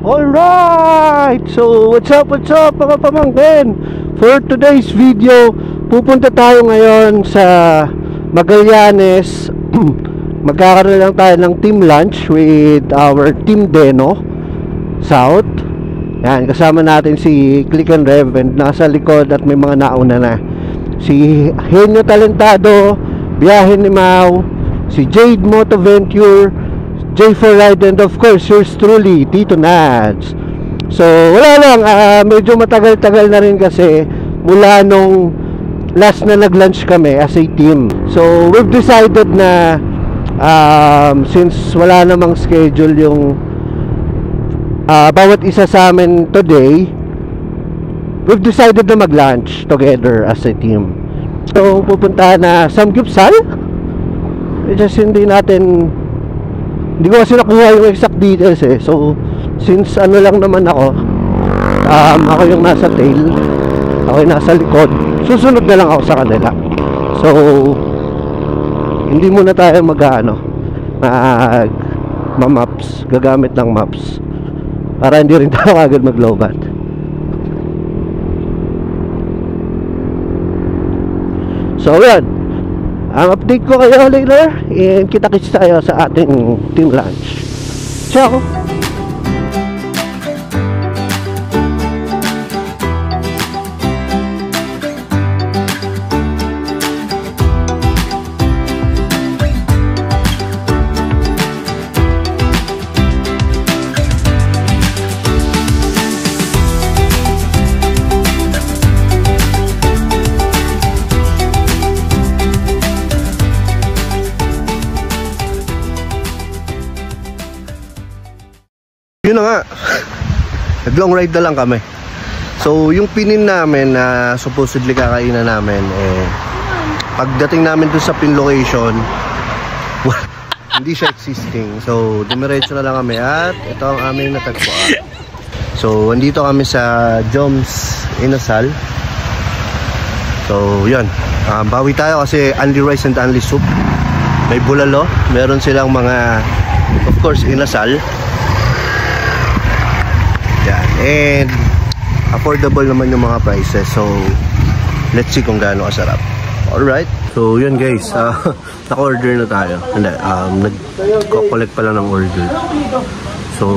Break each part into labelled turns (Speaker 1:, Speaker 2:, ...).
Speaker 1: Alright! So, what's up mga pamangkin? For today's video, pupunta tayo ngayon sa Magallanes. Magkakaroon lang tayo ng team lunch with our Team Deno South. Yan, kasama natin si Click and Rev, and nasa likod at may mga nauna na si Henyo Talentado, Biyahe ni Mau, si Jade Motoventure, J4 Ride, and of course yours truly, Tito Nads. So wala lang, medyo matagal-tagal na rin kasi mula nung last na nag-lunch kami as a team. So we've decided na since wala namang schedule yung bawat isa sa amin today, we've decided na mag-lunch together as a team. So pupunta na Samgyupsal. Just hindi ko kasi nakuha yung exact details eh. So since ano lang naman ako, ako yung nasa tail, ako yung nasa likod, susunod na lang ako sa kanila. So hindi muna tayo maps, gagamit ng maps para hindi rin tayo agad mag-lowbat. So yan, ang update ko kayo later, and kita-kits tayo sa ating team lunch. Ciao! Yun na nga, nag-long ride na lang kami. So yung pinin namin na supposedly kakainan namin, pagdating namin dun sa pin location, hindi siya existing. So dumiretso na lang kami at ito ang aming natagpuan. So andito kami sa Joms Inasal. So yun, bawi tayo kasi only rice and only soup. May bulalo, meron silang mga, of course, inasal. Yan. And affordable naman yung mga prices. So let's see kung gaano kasarap. Alright. So yun guys, naka-order na tayo. Hindi, nag-collect pa lang ng order. So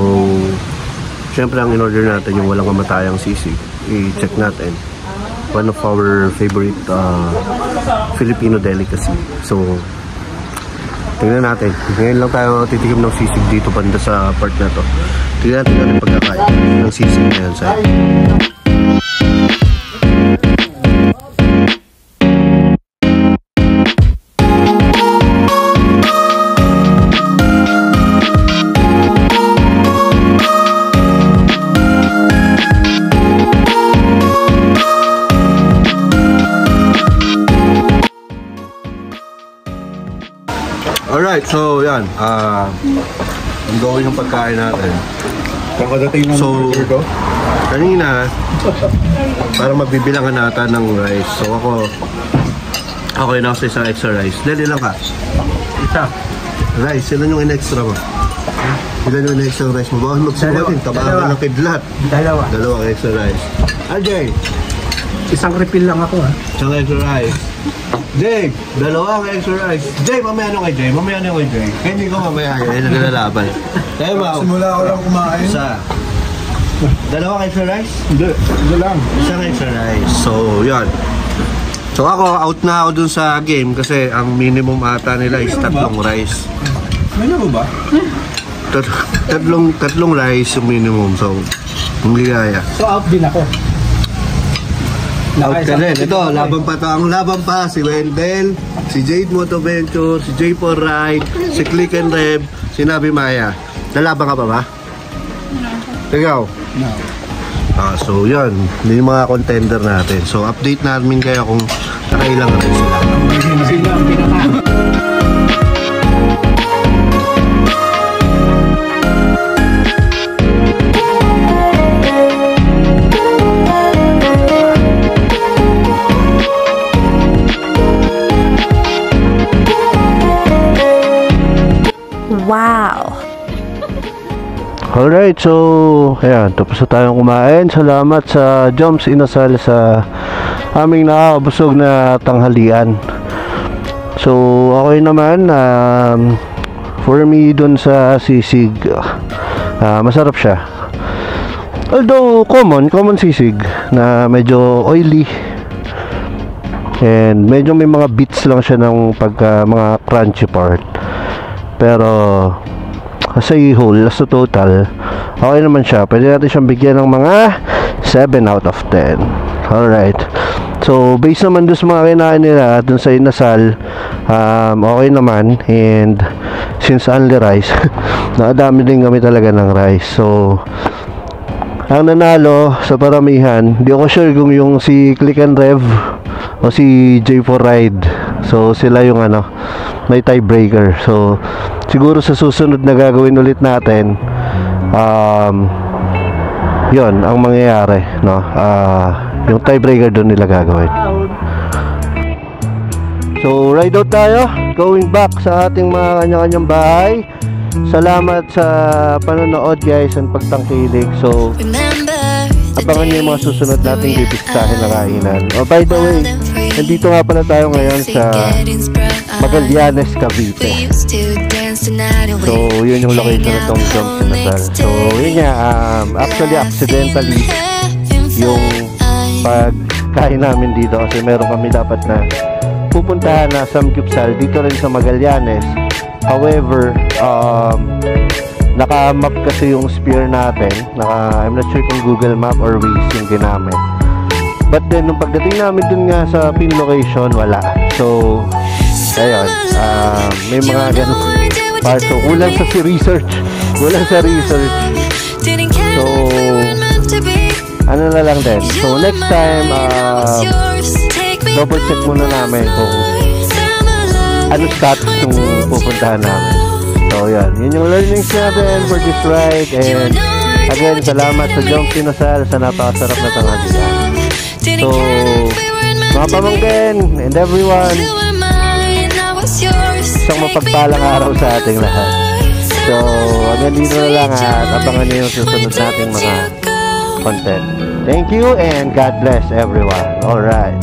Speaker 1: syempre ang in-order natin yung walang kamatayang sisig. I-check natin. One of our favorite Filipino delicacy. So tingnan natin. Ngayon lang tayo titikim ng sisig dito banda sa part na to. Tingnan natin natin pagkakain ng sisig na yan sa Alright, so yan, ang gawin yung pagkain natin. So, kanina, parang magbibilangan natin ng rice. So ako yun ako sa isang extra rice. Dali lang ka. Isa. Rice, ilan yung in-extra mo? Ilan yung in-extra rice mo? Baka magsubatin, tabakan ng kidlat. Dalawa extra rice. RJ,
Speaker 2: isang refill lang ako ha.
Speaker 1: Isang extra rice. Jay, dalawang extra rice. Jay, mamaya ano kay Jay? Mamaya ano kay Jay? Hindi ko mamaya yan. Naglalaban. Tayo ba?
Speaker 2: Simula ako lang kumain.
Speaker 1: Isa. Dalawang extra rice?
Speaker 2: Hindi, isa lang.
Speaker 1: Isang extra rice. So, yan. So ako, out na ako dun sa game kasi ang minimum ata nila is tatlong rice.
Speaker 2: May mo ba?
Speaker 1: Tatlong rice yung minimum. So, hindi kaya.
Speaker 2: So out din ako.
Speaker 1: Out ka rin. Ito, laban pa to. Ang laban pa, si Wendell, si Jade Motoventure, si J4 Ride, si Click and Rev, si Nabi Maya. Lalaban ka pa ba? No. Ikaw?
Speaker 2: No.
Speaker 1: So yan, yun yung mga contender natin. So update namin kayo kung nakailang rin sila.
Speaker 2: Sila ang pinaka.
Speaker 3: Wow!
Speaker 1: Alright, so ayan, tapos na tayong kumain. Salamat sa Joms Inasal sa aming nakakabusog na tanghalian. So okay naman, for me dun sa sisig, masarap siya. Although common sisig na medyo oily and medyo may mga bits lang siya ng pagka mga crunchy part. Pero as a whole, as a total, okay naman siya. Pwede natin siyang bigyan ng mga 7 out of 10. Alright, so based naman dun sa mga kinain nila dun sa Inasal, okay naman. And since only rice, nakadami din kami talaga ng rice. So ang nanalo sa paramihan, di ako sure kung yung si Click and Rev o si J4 Ride. So sila yung may tiebreaker. So siguro sa susunod na gagawin ulit natin, yon ang mangyayari, no? Yung tiebreaker doon nila gagawin. So ride out tayo, going back sa ating mga kanya-kanyang bahay. Salamat sa panonood guys and pagtangkilik. So abangan niyo yung mga susunod nating bibistahin na kainan. Oh, by the way, nandito nga pala tayo ngayon sa Magallanes, Cavite. So yun yung location ng Joms Inasal. So yun nga, actually accidentally yung pagkain namin dito kasi meron kami dapat na pupuntahan na Samgyupsal dito rin sa Magallanes. However, naka-map kasi yung spear natin. I'm not sure kung Google Map or Waze yung ginamit. But then, nung pagdating namin dun nga sa pin location, wala. So, ayun, may mga ganun part. So, kulang sa research. Kulang sa research. So, ano na lang din. So, next time, double check muna namin kung ano status yung pupuntahan namin. So yan, yun yung learnings natin for this ride. And again, salamat sa Joms Inasal sa napakasarap na tanghalian. So mga pamangkin and everyone, isang mapagpalang araw sa ating lahat. So hanggang dito na lang at abangan niyo yung susunod nating mga content. Thank you and God bless everyone. Alright.